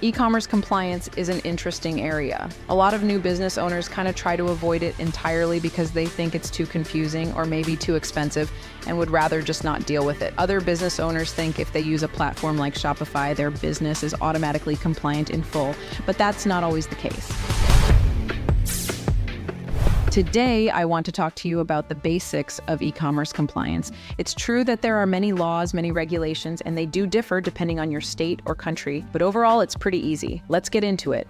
E-commerce compliance is an interesting area. A lot of new business owners kind of try to avoid it entirely because they think it's too confusing or maybe too expensive and would rather just not deal with it. Other business owners think if they use a platform like Shopify, their business is automatically compliant in full, but that's not always the case. Today, I want to talk to you about the basics of e-commerce compliance. It's true that there are many laws, many regulations, and they do differ depending on your state or country, but overall, it's pretty easy. Let's get into it.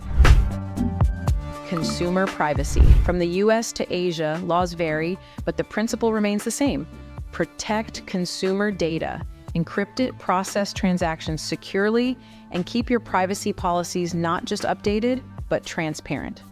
Consumer privacy. From the US to Asia, laws vary, but the principle remains the same. Protect consumer data, encrypt it, process transactions securely, and keep your privacy policies not just updated, but transparent.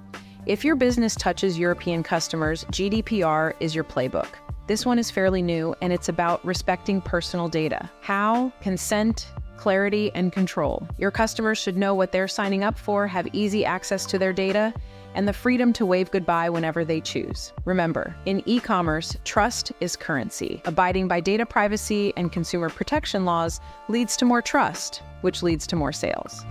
If your business touches European customers, GDPR is your playbook. This one is fairly new, and it's about respecting personal data. How? Consent, clarity, and control. Your customers should know what they're signing up for, have easy access to their data, and the freedom to wave goodbye whenever they choose. Remember, in e-commerce, trust is currency. Abiding by data privacy and consumer protection laws leads to more trust, which leads to more sales.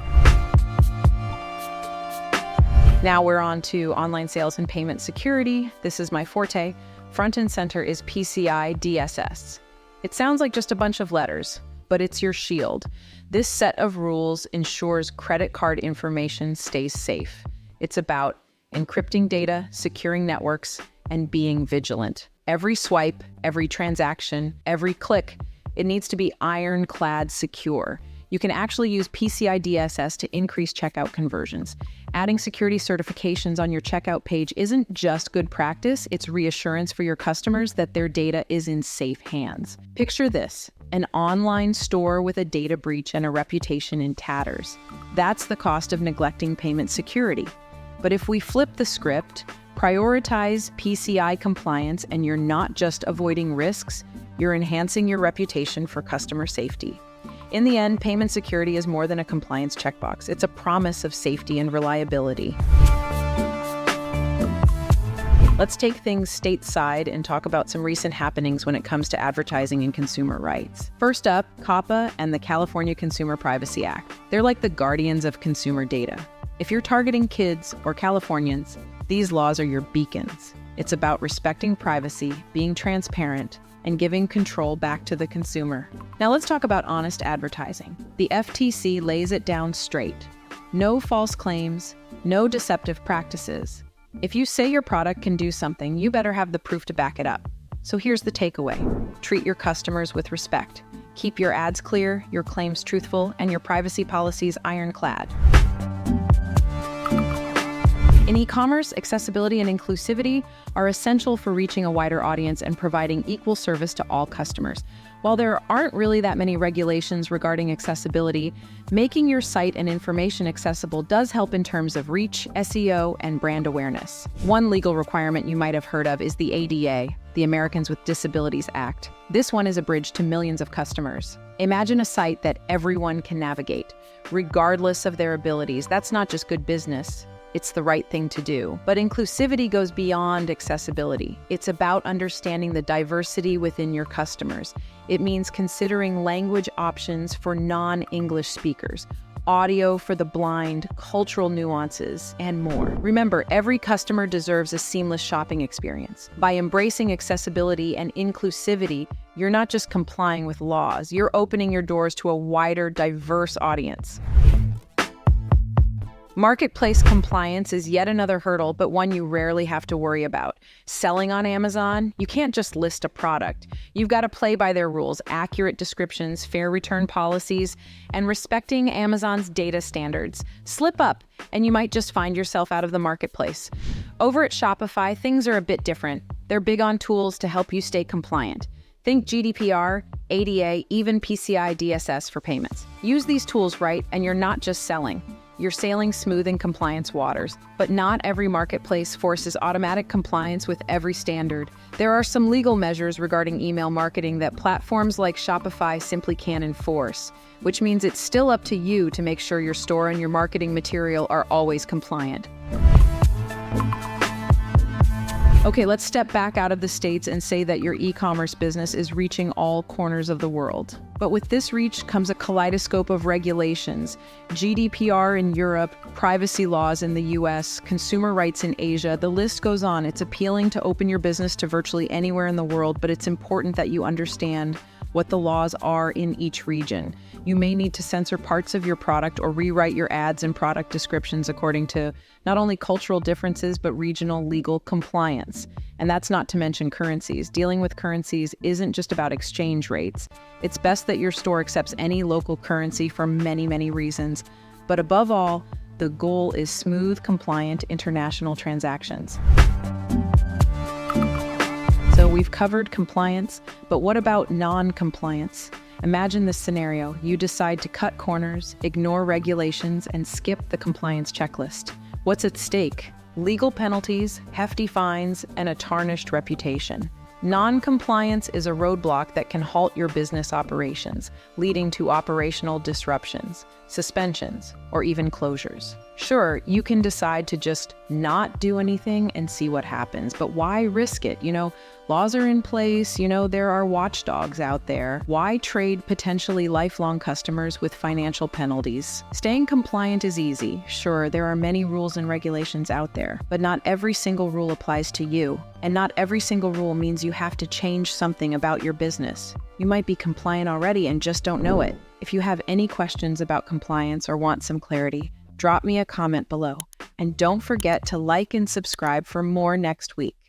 Now we're on to online sales and payment security. This is my forte. Front and center is PCI DSS. It sounds like just a bunch of letters, but it's your shield. This set of rules ensures credit card information stays safe. It's about encrypting data, securing networks, and being vigilant. Every swipe, every transaction, every click, it needs to be ironclad secure. You can actually use PCI DSS to increase checkout conversions. Adding security certifications on your checkout page isn't just good practice, it's reassurance for your customers that their data is in safe hands. Picture this, an online store with a data breach and a reputation in tatters. That's the cost of neglecting payment security. But if we flip the script, prioritize PCI compliance, and you're not just avoiding risks, you're enhancing your reputation for customer safety. In the end, payment security is more than a compliance checkbox. It's a promise of safety and reliability. Let's take things stateside and talk about some recent happenings when it comes to advertising and consumer rights. First up, COPPA and the California Consumer Privacy Act. They're like the guardians of consumer data. If you're targeting kids or Californians, these laws are your beacons. It's about respecting privacy, being transparent, and giving control back to the consumer. Now let's talk about honest advertising. The FTC lays it down straight. No false claims, no deceptive practices. If you say your product can do something, you better have the proof to back it up. So here's the takeaway. Treat your customers with respect. Keep your ads clear, your claims truthful, and your privacy policies ironclad. In e-commerce, accessibility and inclusivity are essential for reaching a wider audience and providing equal service to all customers. While there aren't really that many regulations regarding accessibility, making your site and information accessible does help in terms of reach, SEO, and brand awareness. One legal requirement you might have heard of is the ADA, the Americans with Disabilities Act. This one is a bridge to millions of customers. Imagine a site that everyone can navigate, regardless of their abilities. That's not just good business. It's the right thing to do. But inclusivity goes beyond accessibility. It's about understanding the diversity within your customers. It means considering language options for non-English speakers, audio for the blind, cultural nuances, and more. Remember, every customer deserves a seamless shopping experience. By embracing accessibility and inclusivity, you're not just complying with laws, you're opening your doors to a wider, diverse audience. Marketplace compliance is yet another hurdle, but one you rarely have to worry about. Selling on Amazon, you can't just list a product. You've got to play by their rules, accurate descriptions, fair return policies, and respecting Amazon's data standards. Slip up, and you might just find yourself out of the marketplace. Over at Shopify, things are a bit different. They're big on tools to help you stay compliant. Think GDPR, ADA, even PCI DSS for payments. Use these tools right, and you're not just selling. You're sailing smooth in compliance waters, but not every marketplace forces automatic compliance with every standard. There are some legal measures regarding email marketing that platforms like Shopify simply can't enforce, which means it's still up to you to make sure your store and your marketing material are always compliant. Okay, let's step back out of the States and say that your e-commerce business is reaching all corners of the world. But with this reach comes a kaleidoscope of regulations: GDPR in Europe, privacy laws in the US, consumer rights in Asia. The list goes on. It's appealing to open your business to virtually anywhere in the world, but it's important that you understand what the laws are in each region. You may need to censor parts of your product or rewrite your ads and product descriptions according to not only cultural differences, but regional legal compliance. And that's not to mention currencies. Dealing with currencies isn't just about exchange rates. It's best that your store accepts any local currency for many, many reasons. But above all, the goal is smooth, compliant international transactions. So we've covered compliance, but what about non-compliance? Imagine this scenario. You decide to cut corners, ignore regulations, and skip the compliance checklist. What's at stake? Legal penalties, hefty fines, and a tarnished reputation. Non-compliance is a roadblock that can halt your business operations, leading to operational disruptions, suspensions, or even closures. Sure, you can decide to just not do anything and see what happens, but why risk it? Laws are in place, there are watchdogs out there. Why trade potentially lifelong customers with financial penalties? Staying compliant is easy. Sure, there are many rules and regulations out there, but not every single rule applies to you. And not every single rule means you have to change something about your business. You might be compliant already and just don't know it. If you have any questions about compliance or want some clarity, drop me a comment below. And don't forget to like and subscribe for more next week.